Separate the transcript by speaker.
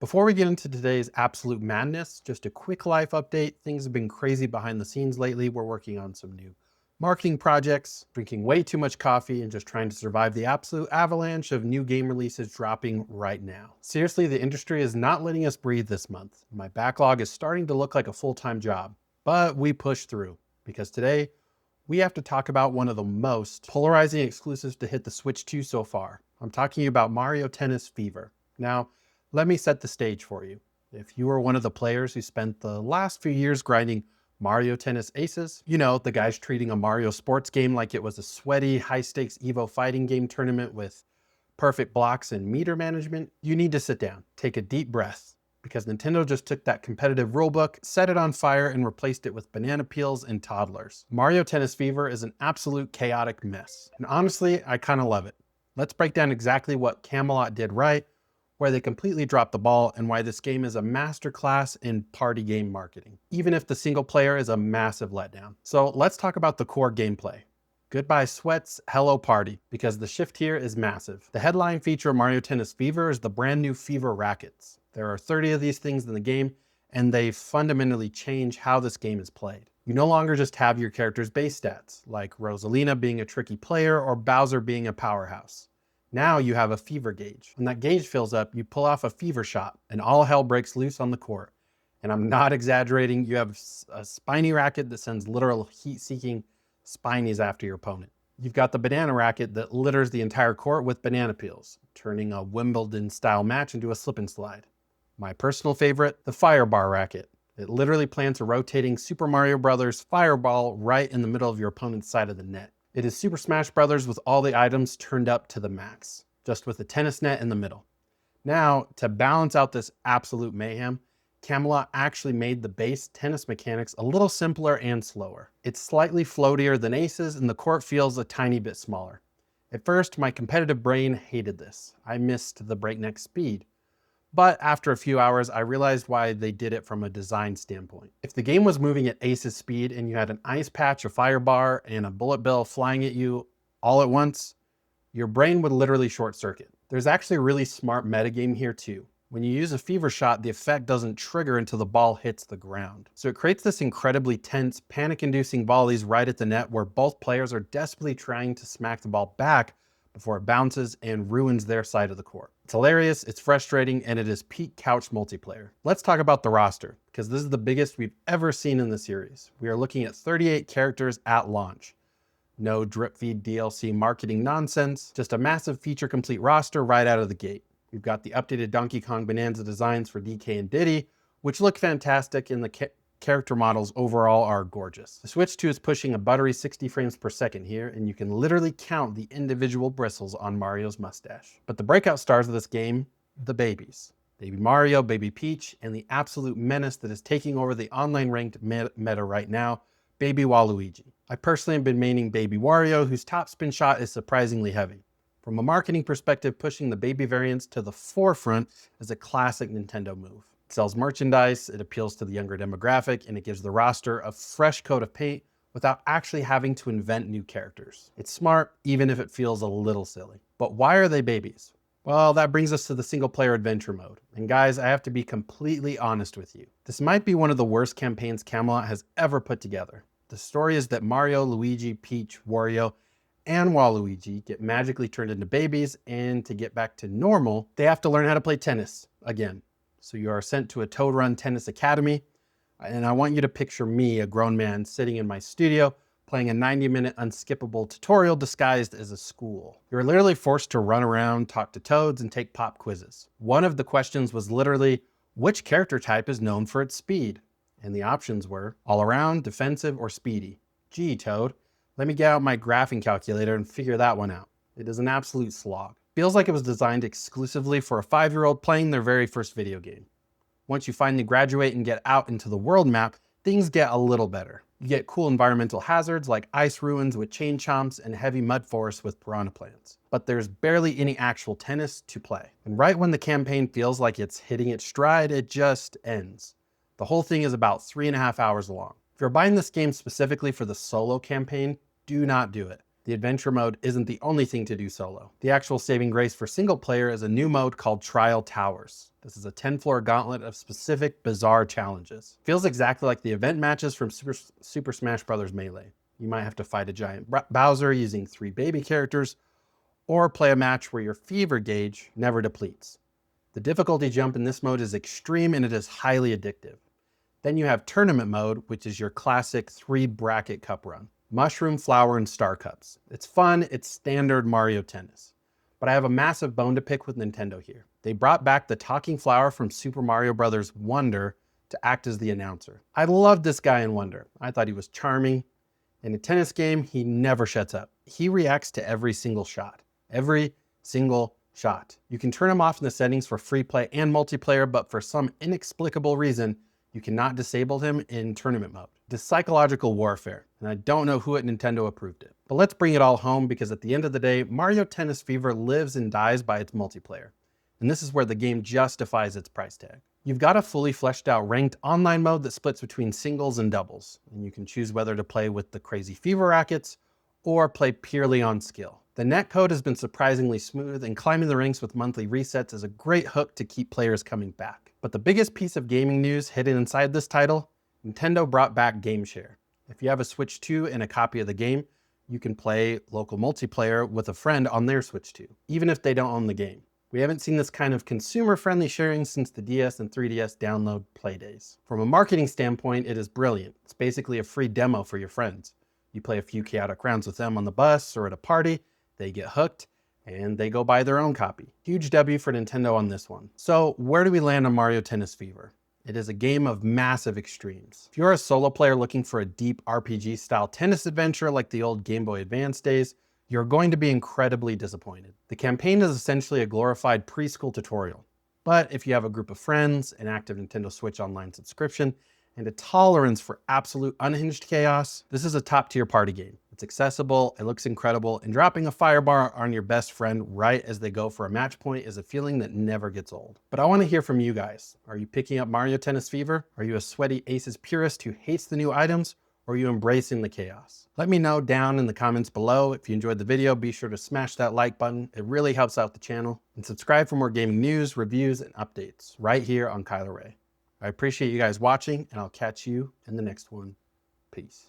Speaker 1: Before we get into today's absolute madness, just a quick life update. Things have been crazy behind the scenes lately. We're working on some new marketing projects, drinking way too much coffee, and just trying to survive the absolute avalanche of new game releases dropping right now. Seriously, the industry is not letting us breathe this month. My backlog is starting to look like a full-time job, but we push through because today we have to talk about one of the most polarizing exclusives to hit the Switch 2 so far. I'm talking about Mario Tennis Fever. Now, let me set the stage for you. If you are one of the players who spent the last few years grinding Mario Tennis Aces, you know, the guys treating a Mario sports game like it was a sweaty, high-stakes Evo fighting game tournament with perfect blocks and meter management, you need to sit down, take a deep breath, because Nintendo just took that competitive rulebook, set it on fire, and replaced it with banana peels and toddlers. Mario Tennis Fever is an absolute chaotic mess. And honestly, I kind of love it. Let's break down exactly what Camelot did right, where they completely dropped the ball, and why this game is a masterclass in party game marketing, even if the single player is a massive letdown. So let's talk about the core gameplay. Goodbye sweats, hello party, because the shift here is massive. The headline feature of Mario Tennis Fever is the brand new Fever Rackets. There are 30 of these things in the game, and they fundamentally change how this game is played. You no longer just have your character's base stats, like Rosalina being a tricky player or Bowser being a powerhouse. Now you have a fever gauge. When that gauge fills up, you pull off a fever shot, and all hell breaks loose on the court. And I'm not exaggerating, you have a spiny racket that sends literal heat-seeking spinies after your opponent. You've got the banana racket that litters the entire court with banana peels, turning a Wimbledon-style match into a slip and slide. My personal favorite, the firebar racket. It literally plants a rotating Super Mario Bros. Fireball right in the middle of your opponent's side of the net. It is Super Smash Bros. With all the items turned up to the max, just with a tennis net in the middle. Now, to balance out this absolute mayhem, Camelot actually made the base tennis mechanics a little simpler and slower. It's slightly floatier than Aces, and the court feels a tiny bit smaller. At first, my competitive brain hated this. I missed the breakneck speed. But after a few hours, I realized why they did it from a design standpoint. If the game was moving at Ace's speed and you had an ice patch, a fire bar, and a bullet bill flying at you all at once, your brain would literally short circuit. There's actually a really smart metagame here too. When you use a fever shot, the effect doesn't trigger until the ball hits the ground. So it creates this incredibly tense, panic-inducing volleys right at the net where both players are desperately trying to smack the ball back before it bounces and ruins their side of the court. It's hilarious, it's frustrating, and it is peak couch multiplayer. Let's talk about the roster, because this is the biggest we've ever seen in the series. We are looking at 38 characters at launch. No drip feed DLC marketing nonsense, just a massive feature complete roster right out of the gate. We've got the updated Donkey Kong Bonanza designs for DK and Diddy, which look fantastic, and the character models overall are gorgeous. The Switch 2 is pushing a buttery 60 frames per second here, and you can literally count the individual bristles on Mario's mustache. But the breakout stars of this game, the babies. Baby Mario, Baby Peach, and the absolute menace that is taking over the online ranked meta right now, Baby Waluigi. I personally have been maining Baby Wario, whose top spin shot is surprisingly heavy. From a marketing perspective, pushing the baby variants to the forefront is a classic Nintendo move. It sells merchandise, it appeals to the younger demographic, and it gives the roster a fresh coat of paint without actually having to invent new characters. It's smart, even if it feels a little silly. But why are they babies? Well, that brings us to the single player adventure mode. And guys, I have to be completely honest with you. This might be one of the worst campaigns Camelot has ever put together. The story is that Mario, Luigi, Peach, Wario, and Waluigi get magically turned into babies, and to get back to normal, they have to learn how to play tennis again. So you are sent to a Toad Run Tennis Academy, and I want you to picture me, a grown man, sitting in my studio, playing a 90-minute unskippable tutorial disguised as a school. You're literally forced to run around, talk to toads, and take pop quizzes. One of the questions was literally, which character type is known for its speed? And the options were all around, defensive, or speedy. Gee, Toad, let me get out my graphing calculator and figure that one out. It is an absolute slog. Feels like it was designed exclusively for a 5-year-old playing their very first video game. Once you finally graduate and get out into the world map, things get a little better. You get cool environmental hazards like ice ruins with chain chomps and heavy mud forests with piranha plants. But there's barely any actual tennis to play. And right when the campaign feels like it's hitting its stride, it just ends. The whole thing is about 3.5 hours long. If you're buying this game specifically for the solo campaign, do not do it. the adventure mode isn't the only thing to do solo. The actual saving grace for single player is a new mode called Trial Towers. This is a 10-floor gauntlet of specific bizarre challenges. Feels exactly like the event matches from Super Smash Bros. Melee. You might have to fight a giant Bowser using 3 baby characters, or play a match where your fever gauge never depletes. The difficulty jump in this mode is extreme and it is highly addictive. Then you have tournament mode, which is your classic 3-bracket cup run. Mushroom, Flower, and Star Cups. It's fun, it's standard Mario Tennis. But I have a massive bone to pick with Nintendo here. They brought back the talking flower from Super Mario Bros. Wonder to act as the announcer. I loved this guy in Wonder. I thought he was charming. In a tennis game, he never shuts up. He reacts to every single shot. Every single shot. You can turn him off in the settings for free play and multiplayer, but for some inexplicable reason, you cannot disable him in tournament mode. This psychological warfare, and I don't know who at Nintendo approved it. But let's bring it all home, because at the end of the day, Mario Tennis Fever lives and dies by its multiplayer. And this is where the game justifies its price tag. You've got a fully fleshed out ranked online mode that splits between singles and doubles, and you can choose whether to play with the crazy Fever Rackets or play purely on skill. The netcode has been surprisingly smooth, and climbing the ranks with monthly resets is a great hook to keep players coming back. But the biggest piece of gaming news hidden inside this title, Nintendo brought back Game Share. If you have a Switch 2 and a copy of the game, you can play local multiplayer with a friend on their Switch 2, even if they don't own the game. We haven't seen this kind of consumer-friendly sharing since the DS and 3DS download play days. From a marketing standpoint, it is brilliant. It's basically a free demo for your friends. You play a few chaotic rounds with them on the bus or at a party, they get hooked, and they go buy their own copy. Huge W for Nintendo on this one. So where do we land on Mario Tennis Fever? It is a game of massive extremes. If you're a solo player looking for a deep RPG-style tennis adventure like the old Game Boy Advance days, you're going to be incredibly disappointed. The campaign is essentially a glorified preschool tutorial. But if you have a group of friends, an active Nintendo Switch Online subscription, and a tolerance for absolute unhinged chaos, this is a top-tier party game. It's accessible, it looks incredible, and dropping a firebar on your best friend right as they go for a match point is a feeling that never gets old. But I want to hear from you guys. Are you picking up Mario Tennis Fever? Are you a sweaty Aces purist who hates the new items? Or are you embracing the chaos? Let me know down in the comments below. If you enjoyed the video, be sure to smash that like button. It really helps out the channel. And subscribe for more gaming news, reviews, and updates right here on Kyler Ray. I appreciate you guys watching, and I'll catch you in the next one. Peace.